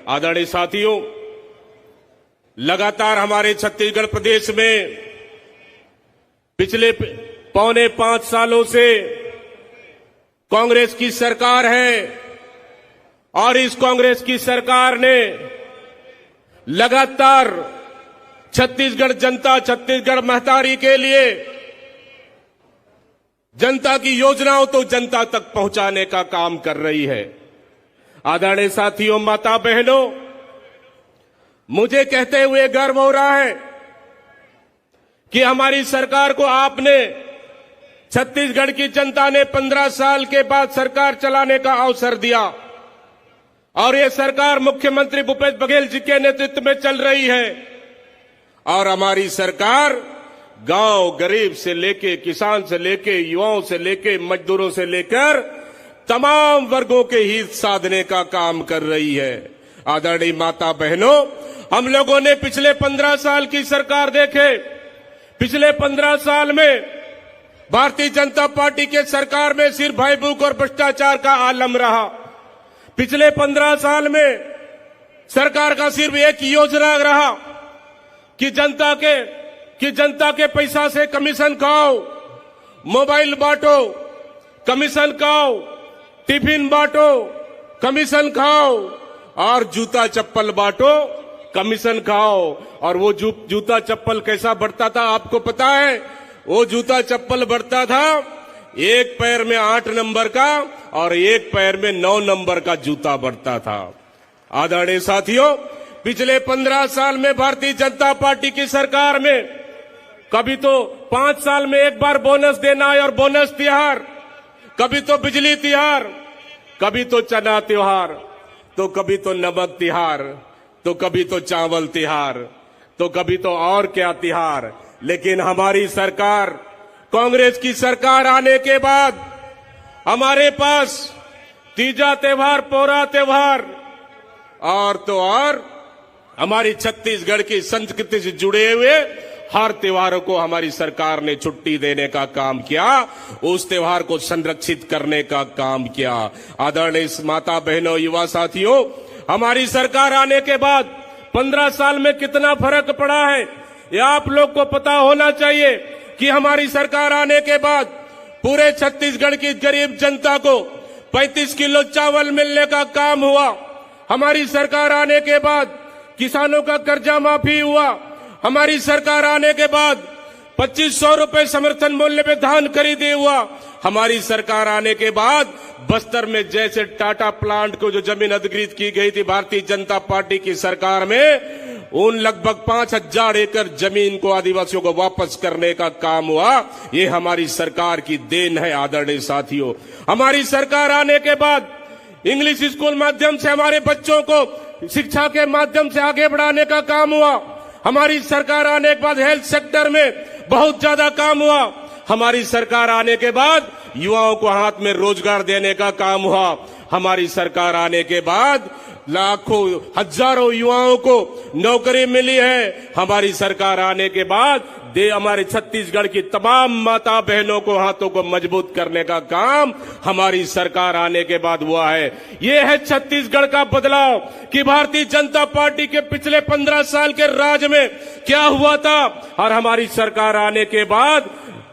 आदरणीय साथियों, लगातार हमारे छत्तीसगढ़ प्रदेश में पिछले 4.25 सालों से कांग्रेस की सरकार है और इस कांग्रेस की सरकार ने लगातार छत्तीसगढ़ जनता, छत्तीसगढ़ महतारी के लिए जनता की योजनाओं तो जनता तक पहुंचाने का काम कर रही है। आदरणीय साथियों, माता बहनों, मुझे कहते हुए गर्व हो रहा है कि हमारी सरकार को आपने, छत्तीसगढ़ की जनता ने 15 साल के बाद सरकार चलाने का अवसर दिया और ये सरकार मुख्यमंत्री भूपेश बघेल जी के नेतृत्व में चल रही है। और हमारी सरकार गांव गरीब से लेके, किसान से लेके, युवाओं से लेके, मजदूरों से लेकर तमाम वर्गों के हित साधने का काम कर रही है। आदरणीय माता बहनों, हम लोगों ने पिछले 15 साल की सरकार देखे। पिछले 15 साल में भारतीय जनता पार्टी के सरकार में सिर्फ भाईभूख और भ्रष्टाचार का आलम रहा। पिछले 15 साल में सरकार का सिर्फ एक योजना रहा कि जनता के पैसा से कमीशन खाओ, मोबाइल बांटो, कमीशन खाओ, टिफिन बांटो, कमीशन खाओ और जूता चप्पल बांटो, कमीशन खाओ। और वो जूता चप्पल कैसा बढ़ता था आपको पता है? वो जूता चप्पल बढ़ता था एक पैर में 8 नंबर का और एक पैर में 9 नंबर का जूता बढ़ता था। आदरणीय साथियों, पिछले 15 साल में भारतीय जनता पार्टी की सरकार में कभी तो 5 साल में एक बार बोनस देना है और बोनस तिहार, कभी तो बिजली तिहार, कभी तो चना त्योहार, तो कभी तो नमक तिहार, तो कभी तो चावल तिहार, तो कभी तो और क्या तिहार। लेकिन हमारी सरकार, कांग्रेस की सरकार आने के बाद हमारे पास तीजा त्योहार, पोरा त्योहार और तो और हमारी छत्तीसगढ़ की संस्कृति से जुड़े हुए हर त्योहारों को हमारी सरकार ने छुट्टी देने का काम किया, उस त्योहार को संरक्षित करने का काम किया। आदरणीय माता बहनों, युवा साथियों, हमारी सरकार आने के बाद 15 साल में कितना फर्क पड़ा है यह आप लोग को पता होना चाहिए कि हमारी सरकार आने के बाद पूरे छत्तीसगढ़ की गरीब जनता को 35 किलो चावल मिलने का काम हुआ। हमारी सरकार आने के बाद किसानों का कर्जा माफी हुआ। हमारी सरकार आने के बाद 2500 रुपए समर्थन मूल्य पे धान खरीदे हुआ। हमारी सरकार आने के बाद बस्तर में जैसे टाटा प्लांट को जो जमीन अधिग्रहित की गई थी भारतीय जनता पार्टी की सरकार में, उन लगभग 5000 एकड़ जमीन को आदिवासियों को वापस करने का काम हुआ। ये हमारी सरकार की देन है। आदरणीय साथियों, हमारी सरकार आने के बाद इंग्लिश स्कूल माध्यम से हमारे बच्चों को शिक्षा के माध्यम से आगे बढ़ाने का काम हुआ। हमारी सरकार आने के बाद हेल्थ सेक्टर में बहुत ज्यादा काम हुआ। हमारी सरकार आने के बाद युवाओं को हाथ में रोजगार देने का काम हुआ। हमारी सरकार आने के बाद लाखों हजारों युवाओं को नौकरी मिली है। हमारी सरकार आने के बाद हमारे छत्तीसगढ़ की तमाम माता बहनों को हाथों को मजबूत करने का काम हमारी सरकार आने के बाद हुआ है। ये है छत्तीसगढ़ का बदलाव कि भारतीय जनता पार्टी के पिछले 15 साल के राज में क्या हुआ था और हमारी सरकार आने के बाद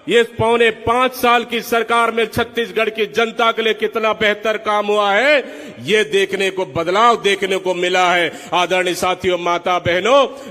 ये 4.25 साल की सरकार में छत्तीसगढ़ की जनता के लिए कितना बेहतर काम हुआ है, ये देखने को, बदलाव देखने को मिला है। आदरणीय साथियों, माता बहनों,